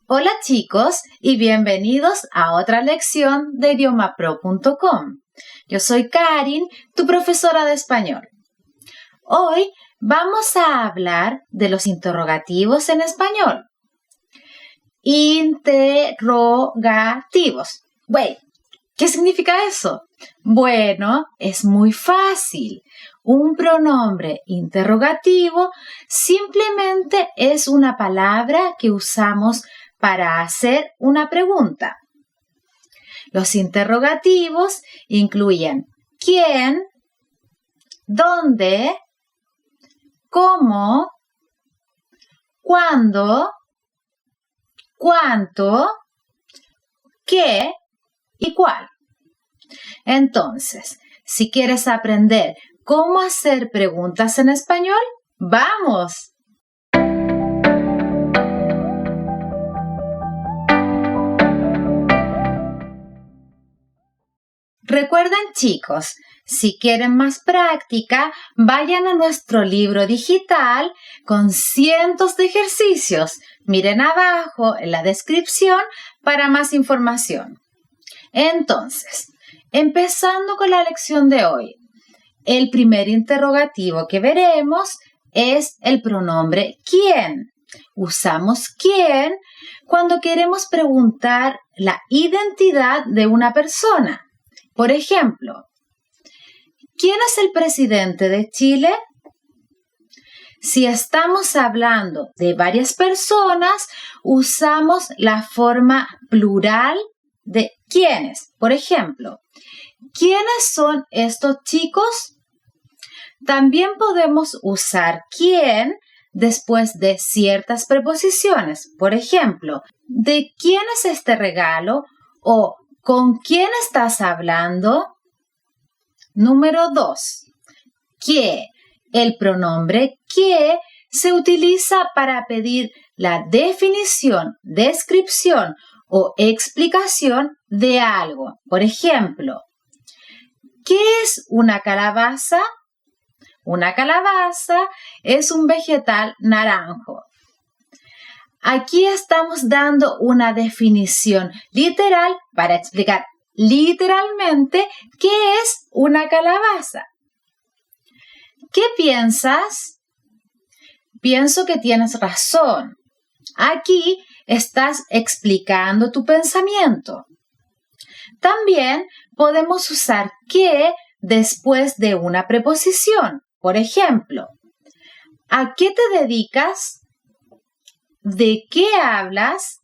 Hola chicos y bienvenidos a otra lección de idiomapro.com. Yo soy Karin, tu profesora de español. Hoy vamos a hablar de los interrogativos en español. Interrogativos. Wait, ¿qué significa eso? Bueno, es muy fácil. Un pronombre interrogativo simplemente es una palabra que usamos para hacer una pregunta. Los interrogativos incluyen quién, dónde, cómo, cuándo, cuánto, qué y cuál. Entonces, si quieres aprender cómo hacer preguntas en español, ¡vamos! Recuerden chicos, si quieren más práctica, vayan a nuestro libro digital con cientos de ejercicios. Miren abajo en la descripción para más información. Entonces, empezando con la lección de hoy. El primer interrogativo que veremos es el pronombre quién. Usamos quién cuando queremos preguntar la identidad de una persona. Por ejemplo, ¿quién es el presidente de Chile? Si estamos hablando de varias personas, usamos la forma plural de quiénes. Por ejemplo, ¿quiénes son estos chicos? También podemos usar quién después de ciertas preposiciones. Por ejemplo, ¿de quién es este regalo? O ¿con quién estás hablando? Número 2. ¿Qué? El pronombre que se utiliza para pedir la definición, descripción o explicación de algo. Por ejemplo, ¿qué es una calabaza? Una calabaza es un vegetal naranjo. Aquí estamos dando una definición literal para explicar literalmente qué es una calabaza. ¿Qué piensas? Pienso que tienes razón. Aquí estás explicando tu pensamiento. También podemos usar que después de una preposición. Por ejemplo, ¿a qué te dedicas? ¿De qué hablas?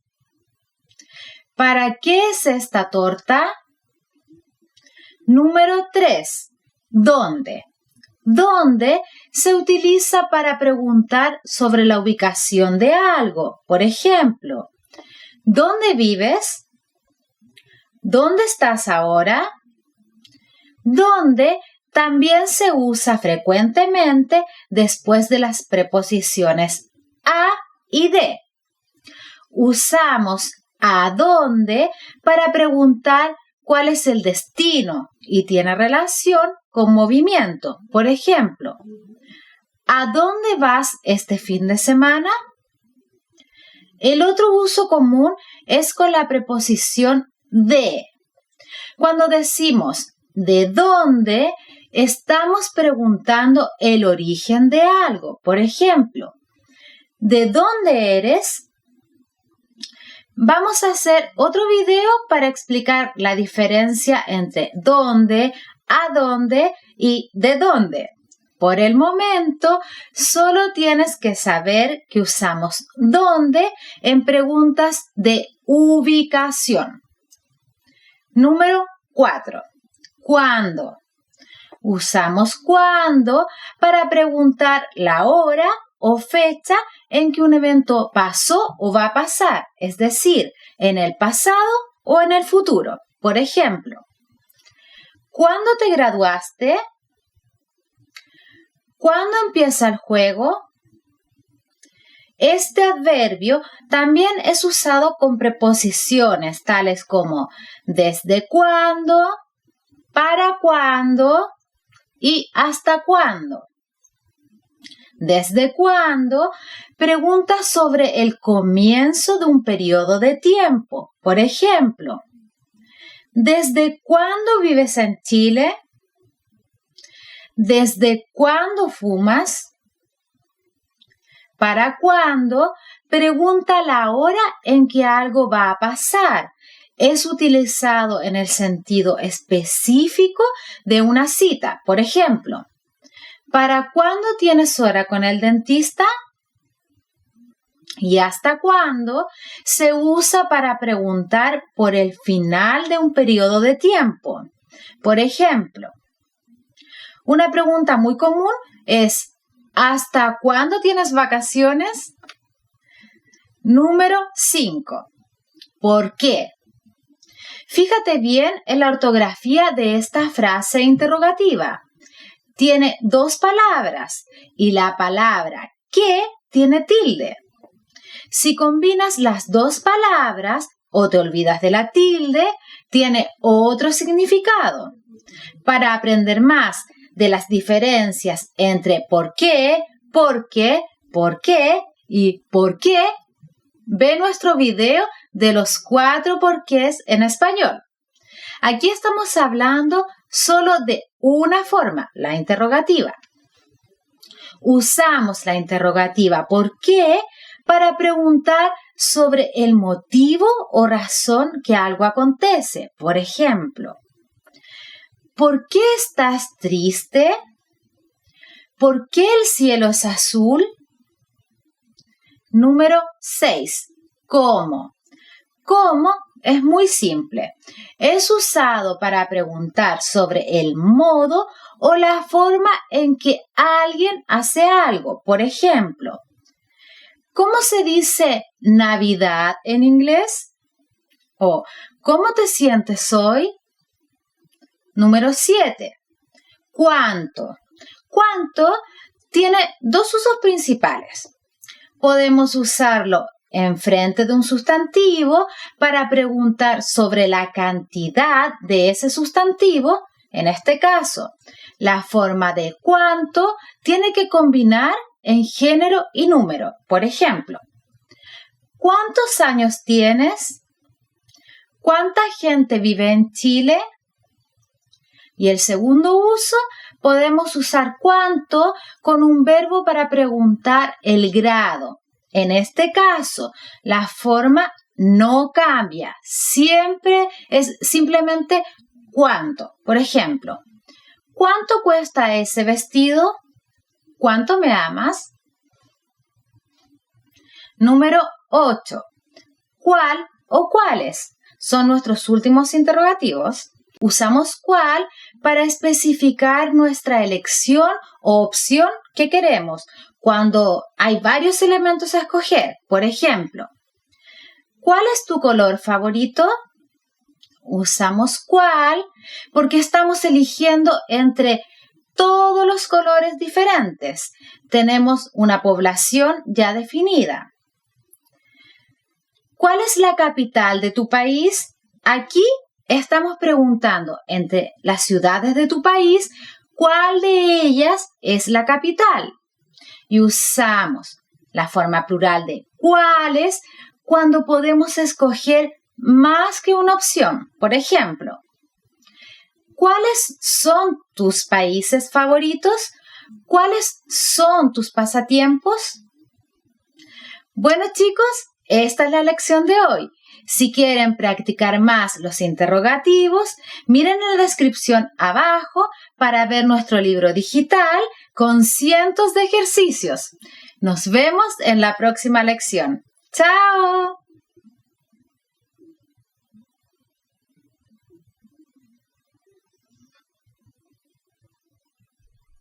¿Para qué es esta torta? Número 3. ¿Dónde? ¿Dónde se utiliza para preguntar sobre la ubicación de algo? Por ejemplo, ¿dónde vives? ¿Dónde estás ahora? ¿Dónde? También se usa frecuentemente después de las preposiciones a y de. Usamos a dónde para preguntar cuál es el destino y tiene relación con movimiento. Por ejemplo, ¿a dónde vas este fin de semana? El otro uso común es con la preposición de. Cuando decimos ¿de dónde? Estamos preguntando el origen de algo. Por ejemplo, ¿de dónde eres? Vamos a hacer otro video para explicar la diferencia entre dónde, a dónde y de dónde. Por el momento, solo tienes que saber que usamos dónde en preguntas de ubicación. Número 4. ¿Cuándo? Usamos cuándo para preguntar la hora o fecha en que un evento pasó o va a pasar, es decir, en el pasado o en el futuro. Por ejemplo, ¿cuándo te graduaste? ¿Cuándo empieza el juego? Este adverbio también es usado con preposiciones tales como desde cuándo, para cuándo y hasta cuándo. ¿Desde cuándo? Pregunta sobre el comienzo de un periodo de tiempo. Por ejemplo, ¿desde cuándo vives en Chile? ¿Desde cuándo fumas? ¿Para cuándo? Pregunta la hora en que algo va a pasar. Es utilizado en el sentido específico de una cita. Por ejemplo, ¿para cuándo tienes hora con el dentista? ¿Y hasta cuándo? Se usa para preguntar por el final de un periodo de tiempo. Por ejemplo, una pregunta muy común es ¿hasta cuándo tienes vacaciones? Número 5. ¿Por qué? Fíjate bien en la ortografía de esta frase interrogativa. Tiene 2 palabras y la palabra ¿qué? Tiene tilde. Si combinas las 2 palabras o te olvidas de la tilde, tiene otro significado. Para aprender más de las diferencias entre por qué y por qué, ve nuestro video de los 4 porqués en español. Aquí estamos hablando solo de una forma, la interrogativa. Usamos la interrogativa ¿por qué? Para preguntar sobre el motivo o razón que algo acontece. Por ejemplo, ¿por qué estás triste? ¿Por qué el cielo es azul? Número 6. ¿Cómo? ¿Cómo? Es muy simple. Es usado para preguntar sobre el modo o la forma en que alguien hace algo. Por ejemplo, ¿cómo se dice Navidad en inglés? O ¿cómo te sientes hoy? Número 7. ¿Cuánto? ¿Cuánto? Tiene 2 usos principales. Podemos usarlo enfrente de un sustantivo para preguntar sobre la cantidad de ese sustantivo. En este caso, la forma de cuánto tiene que combinar en género y número. Por ejemplo, ¿cuántos años tienes? ¿Cuánta gente vive en Chile? Y el segundo uso, podemos usar cuánto con un verbo para preguntar el grado. En este caso, la forma no cambia. Siempre es simplemente cuánto. Por ejemplo, ¿cuánto cuesta ese vestido? ¿Cuánto me amas? Número 8. ¿Cuál o cuáles son nuestros últimos interrogativos? Usamos cuál para especificar nuestra elección o opción que queremos cuando hay varios elementos a escoger. Por ejemplo, ¿cuál es tu color favorito? Usamos cuál porque estamos eligiendo entre todos los colores diferentes. Tenemos una población ya definida. ¿Cuál es la capital de tu país? Aquí estamos preguntando entre las ciudades de tu país, ¿cuál de ellas es la capital? Y usamos la forma plural de cuáles cuando podemos escoger más que una opción. Por ejemplo, ¿cuáles son tus países favoritos? ¿Cuáles son tus pasatiempos? Bueno, chicos, esta es la lección de hoy. Si quieren practicar más los interrogativos, miren en la descripción abajo para ver nuestro libro digital con cientos de ejercicios. Nos vemos en la próxima lección. ¡Chao!